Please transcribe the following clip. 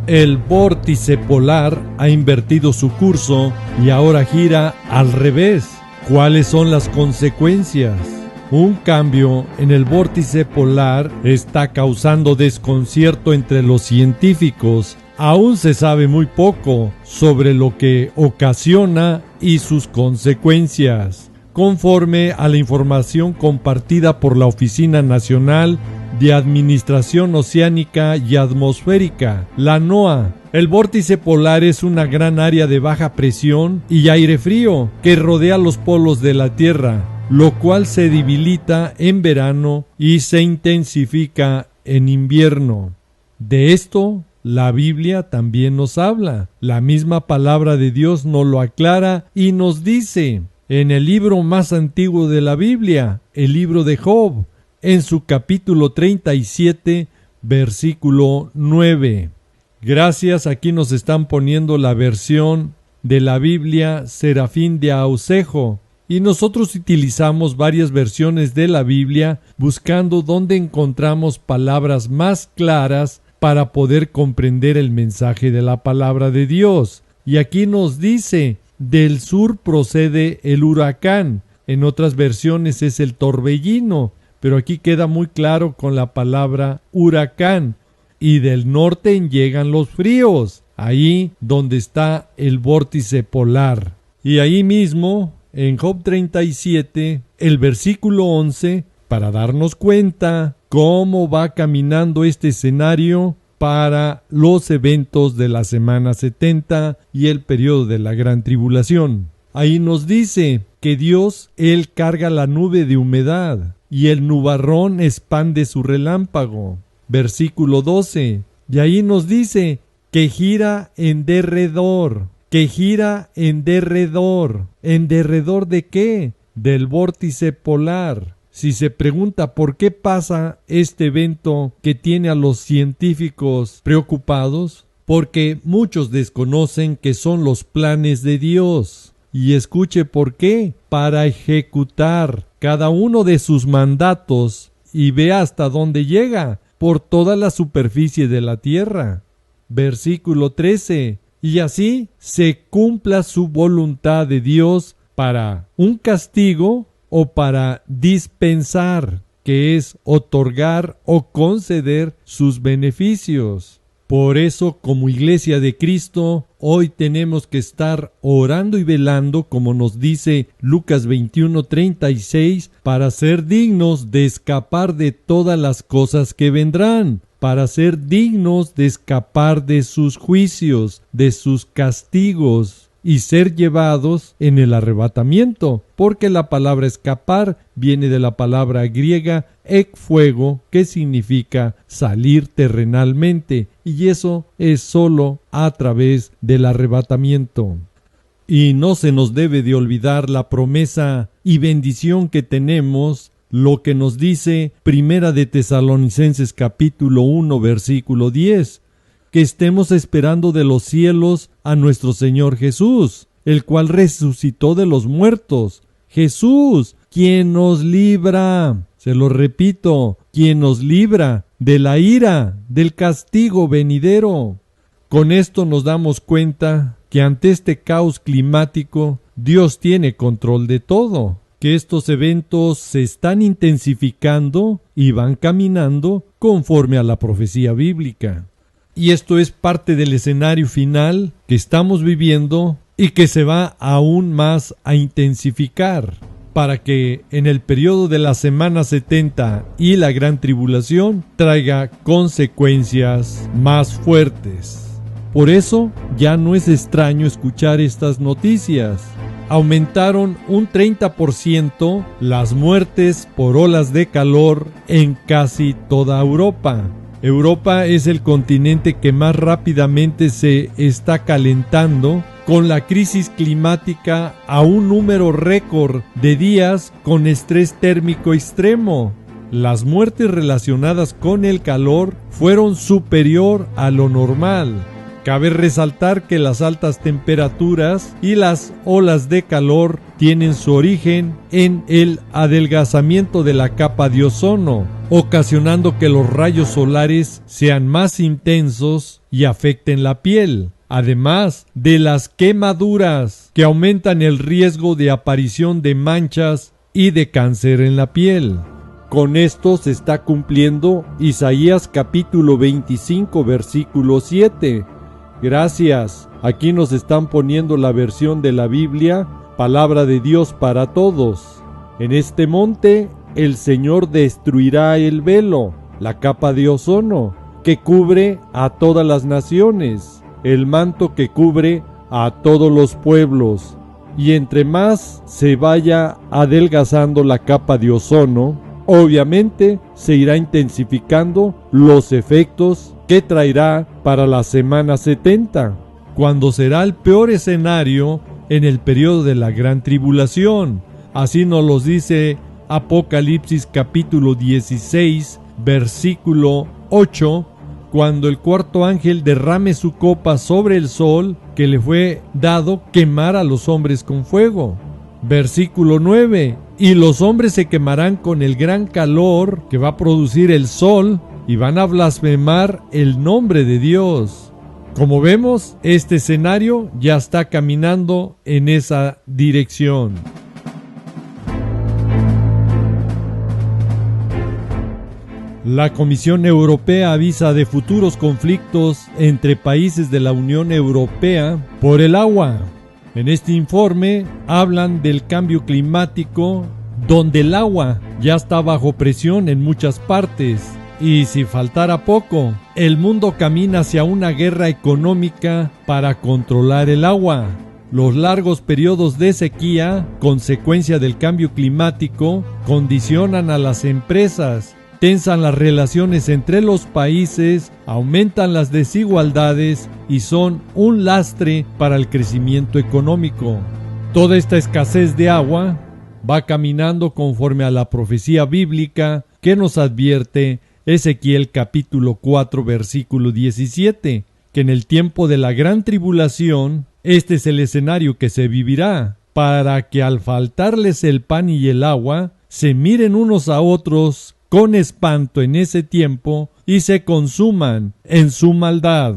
El vórtice polar ha invertido su curso y ahora gira al revés. ¿Cuáles son las consecuencias? Un cambio en el vórtice polar está causando desconcierto entre los científicos. Aún se sabe muy poco sobre lo que ocasiona y sus consecuencias. Conforme a la información compartida por la Oficina Nacional de Administración Oceánica y Atmosférica, la NOAA, el vórtice polar es una gran área de baja presión y aire frío que rodea los polos de la Tierra, lo cual se debilita en verano y se intensifica en invierno. De esto la Biblia también nos habla. La misma palabra de Dios nos lo aclara y nos dice en el libro más antiguo de la Biblia, el libro de Job, en su capítulo 37, versículo 9. Gracias, aquí nos están poniendo la versión de la Biblia Serafín de Ausejo. Y nosotros utilizamos varias versiones de la Biblia buscando dónde encontramos palabras más claras para poder comprender el mensaje de la palabra de Dios. Y aquí nos dice, del sur procede el huracán. En otras versiones es el torbellino, pero aquí queda muy claro con la palabra huracán. Y del norte llegan los fríos, ahí donde está el vórtice polar. Y ahí mismo, en Job 37, el versículo 11, para darnos cuenta cómo va caminando este escenario para los eventos de la semana 70 y el periodo de la gran tribulación. Ahí nos dice que Dios, Él carga la nube de humedad y el nubarrón expande su relámpago. Versículo 12, y ahí nos dice que gira en derredor. Que gira en derredor. ¿En derredor de qué? Del vórtice polar. Si se pregunta por qué pasa este evento que tiene a los científicos preocupados, porque muchos desconocen que son los planes de Dios. Y escuche por qué. Para ejecutar cada uno de sus mandatos y vea hasta dónde llega, por toda la superficie de la tierra. Versículo 13. Y así se cumpla su voluntad de Dios para un castigo o para dispensar, que es otorgar o conceder sus beneficios. Por eso, como Iglesia de Cristo, hoy tenemos que estar orando y velando, como nos dice Lucas 21:36, para ser dignos de escapar de todas las cosas que vendrán, para ser dignos de escapar de sus juicios, de sus castigos, y ser llevados en el arrebatamiento, porque la palabra escapar viene de la palabra griega ekfuego, que significa salir terrenalmente, y eso es solo a través del arrebatamiento. Y no se nos debe de olvidar la promesa y bendición que tenemos, lo que nos dice Primera de Tesalonicenses capítulo 1 versículo 10, que estemos esperando de los cielos a nuestro Señor Jesús, el cual resucitó de los muertos. Jesús, quien nos libra, se lo repito, quien nos libra de la ira, del castigo venidero. Con esto nos damos cuenta que ante este caos climático, Dios tiene control de todo, que estos eventos se están intensificando y van caminando conforme a la profecía bíblica. Y esto es parte del escenario final que estamos viviendo y que se va aún más a intensificar para que en el periodo de la semana 70 y la gran tribulación traiga consecuencias más fuertes. Por eso ya no es extraño escuchar estas noticias. Aumentaron un 30% las muertes por olas de calor en casi toda Europa. Europa es el continente que más rápidamente se está calentando, con la crisis climática a un número récord de días con estrés térmico extremo. Las muertes relacionadas con el calor fueron superior a lo normal. Cabe resaltar que las altas temperaturas y las olas de calor tienen su origen en el adelgazamiento de la capa de ozono, ocasionando que los rayos solares sean más intensos y afecten la piel, además de las quemaduras que aumentan el riesgo de aparición de manchas y de cáncer en la piel. Con esto se está cumpliendo Isaías capítulo 25 versículo 7. Gracias. Aquí nos están poniendo la versión de la Biblia, palabra de Dios para todos. En este monte el Señor destruirá el velo, la capa de ozono, que cubre a todas las naciones, el manto que cubre a todos los pueblos. Y entre más se vaya adelgazando la capa de ozono, obviamente se irá intensificando los efectos que traerá para la semana 70, cuando será el peor escenario en el periodo de la gran tribulación. Así nos lo dice Apocalipsis capítulo 16, versículo 8, cuando el cuarto ángel derrame su copa sobre el sol, que le fue dado quemar a los hombres con fuego. Versículo 9, y los hombres se quemarán con el gran calor que va a producir el sol, y van a blasfemar el nombre de Dios. Como vemos, este escenario ya está caminando en esa dirección. La Comisión Europea avisa de futuros conflictos entre países de la Unión Europea por el agua. En este informe hablan del cambio climático, donde el agua ya está bajo presión en muchas partes. Y si faltara poco, el mundo camina hacia una guerra económica para controlar el agua. Los largos periodos de sequía, consecuencia del cambio climático, condicionan a las empresas, tensan las relaciones entre los países, aumentan las desigualdades y son un lastre para el crecimiento económico. Toda esta escasez de agua va caminando conforme a la profecía bíblica que nos advierte Ezequiel capítulo 4 versículo 17, que en el tiempo de la gran tribulación, este es el escenario que se vivirá, para que al faltarles el pan y el agua, se miren unos a otros con espanto en ese tiempo y se consuman en su maldad.